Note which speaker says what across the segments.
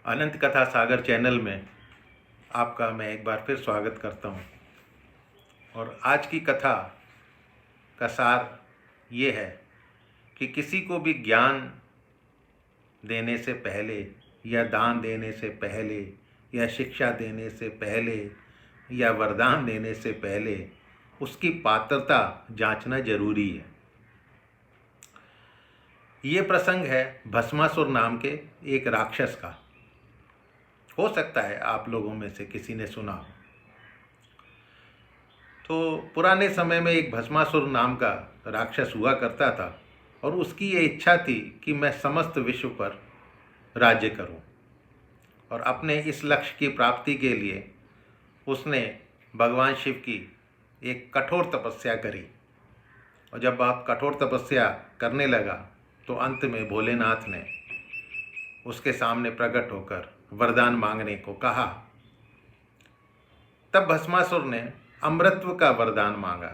Speaker 1: अनंत कथा सागर चैनल में आपका मैं एक बार फिर स्वागत करता हूँ। और आज की कथा का सार ये है कि किसी को भी ज्ञान देने से पहले या दान देने से पहले या शिक्षा देने से पहले या वरदान देने से पहले उसकी पात्रता जांचना जरूरी है। ये प्रसंग है भस्मासुर नाम के एक राक्षस का। हो सकता है आप लोगों में से किसी ने सुना हो। तो पुराने समय में एक भस्मासुर नाम का राक्षस हुआ करता था और उसकी ये इच्छा थी कि मैं समस्त विश्व पर राज्य करूं। और अपने इस लक्ष्य की प्राप्ति के लिए उसने भगवान शिव की एक कठोर तपस्या करी। और जब आप कठोर तपस्या करने लगा तो अंत में भोलेनाथ ने उसके सामने प्रकट होकर वरदान मांगने को कहा। तब भस्मासुर ने अमृतत्व का वरदान मांगा।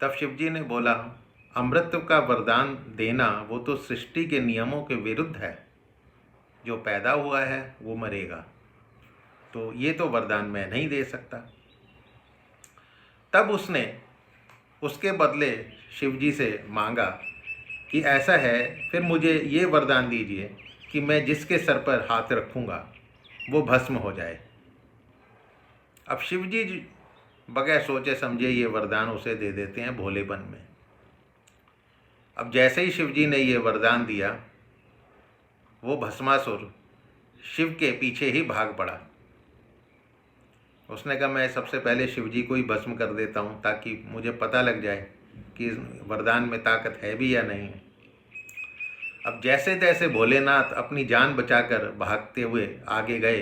Speaker 1: तब शिवजी ने बोला, अमृतत्व का वरदान देना वो तो सृष्टि के नियमों के विरुद्ध है। जो पैदा हुआ है वो मरेगा, तो ये तो वरदान मैं नहीं दे सकता। तब उसने उसके बदले शिवजी से मांगा कि ऐसा है, फिर मुझे ये वरदान दीजिए कि मैं जिसके सर पर हाथ रखूँगा वो भस्म हो जाए। अब शिवजी बगैर सोचे समझे ये वरदान उसे दे देते हैं भोलेपन में। अब जैसे ही शिवजी ने ये वरदान दिया, वो भस्मासुर शिव के पीछे ही भाग पड़ा। उसने कहा, मैं सबसे पहले शिवजी को ही भस्म कर देता हूँ ताकि मुझे पता लग जाए कि इस वरदान में ताकत है भी या नहीं है। अब जैसे तैसे भोलेनाथ अपनी जान बचाकर भागते हुए आगे गए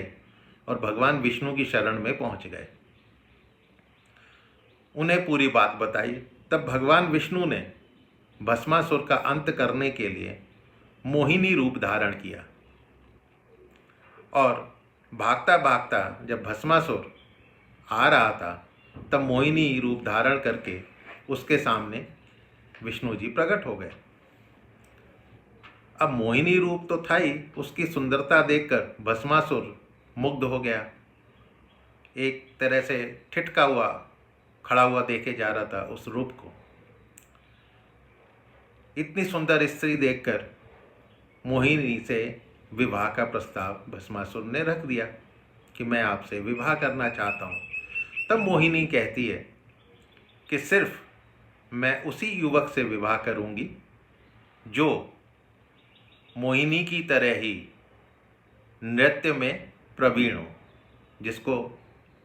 Speaker 1: और भगवान विष्णु की शरण में पहुँच गए। उन्हें पूरी बात बताई। तब भगवान विष्णु ने भस्मासुर का अंत करने के लिए मोहिनी रूप धारण किया। और भागता भागता जब भस्मासुर आ रहा था तब मोहिनी रूप धारण करके उसके सामने विष्णु जी प्रकट हो गए। अब मोहिनी रूप तो था ही, उसकी सुंदरता देखकर भस्मासुर मुग्ध हो गया। एक तरह से ठिठका हुआ खड़ा हुआ देखे जा रहा था उस रूप को। इतनी सुंदर स्त्री देखकर मोहिनी से विवाह का प्रस्ताव भस्मासुर ने रख दिया कि मैं आपसे विवाह करना चाहता हूँ। तब मोहिनी कहती है कि सिर्फ मैं उसी युवक से विवाह करूँगी जो मोहिनी की तरह ही नृत्य में प्रवीण हो, जिसको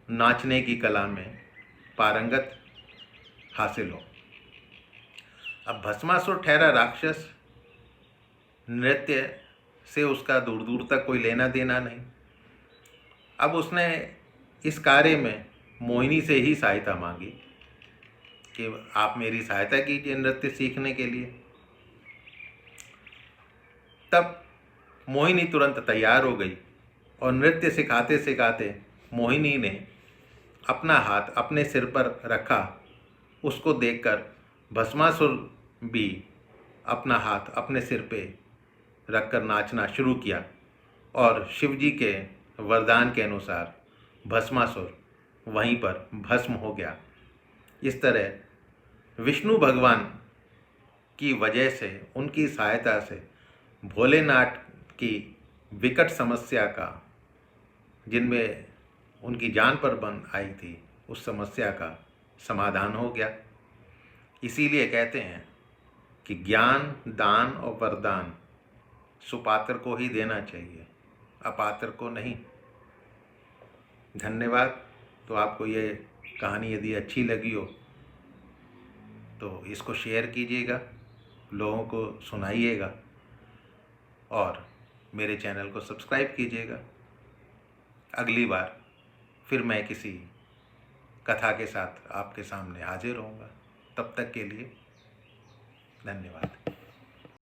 Speaker 1: नाचने की कला में पारंगत हासिल हो। अब भस्मासुर ठहरा राक्षस, नृत्य से उसका दूर दूर तक कोई लेना देना नहीं। अब उसने इस कार्य में मोहिनी से ही सहायता मांगी कि आप मेरी सहायता कीजिए नृत्य सीखने के लिए। तब मोहिनी तुरंत तैयार हो गई और नृत्य सिखाते सिखाते मोहिनी ने अपना हाथ अपने सिर पर रखा। उसको देखकर भस्मासुर भी अपना हाथ अपने सिर पे रखकर नाचना शुरू किया और शिवजी के वरदान के अनुसार भस्मासुर वहीं पर भस्म हो गया। इस तरह विष्णु भगवान की वजह से, उनकी सहायता से भोलेनाथ की विकट समस्या का, जिनमें उनकी जान पर बन आई थी, उस समस्या का समाधान हो गया। इसीलिए कहते हैं कि ज्ञान, दान और वरदान सुपात्र को ही देना चाहिए, अपात्र को नहीं। धन्यवाद। तो आपको ये कहानी यदि अच्छी लगी हो तो इसको शेयर कीजिएगा, लोगों को सुनाइएगा और मेरे चैनल को सब्सक्राइब कीजिएगा। अगली बार फिर मैं किसी कथा के साथ आपके सामने हाजिर होऊंगा। तब तक के लिए धन्यवाद।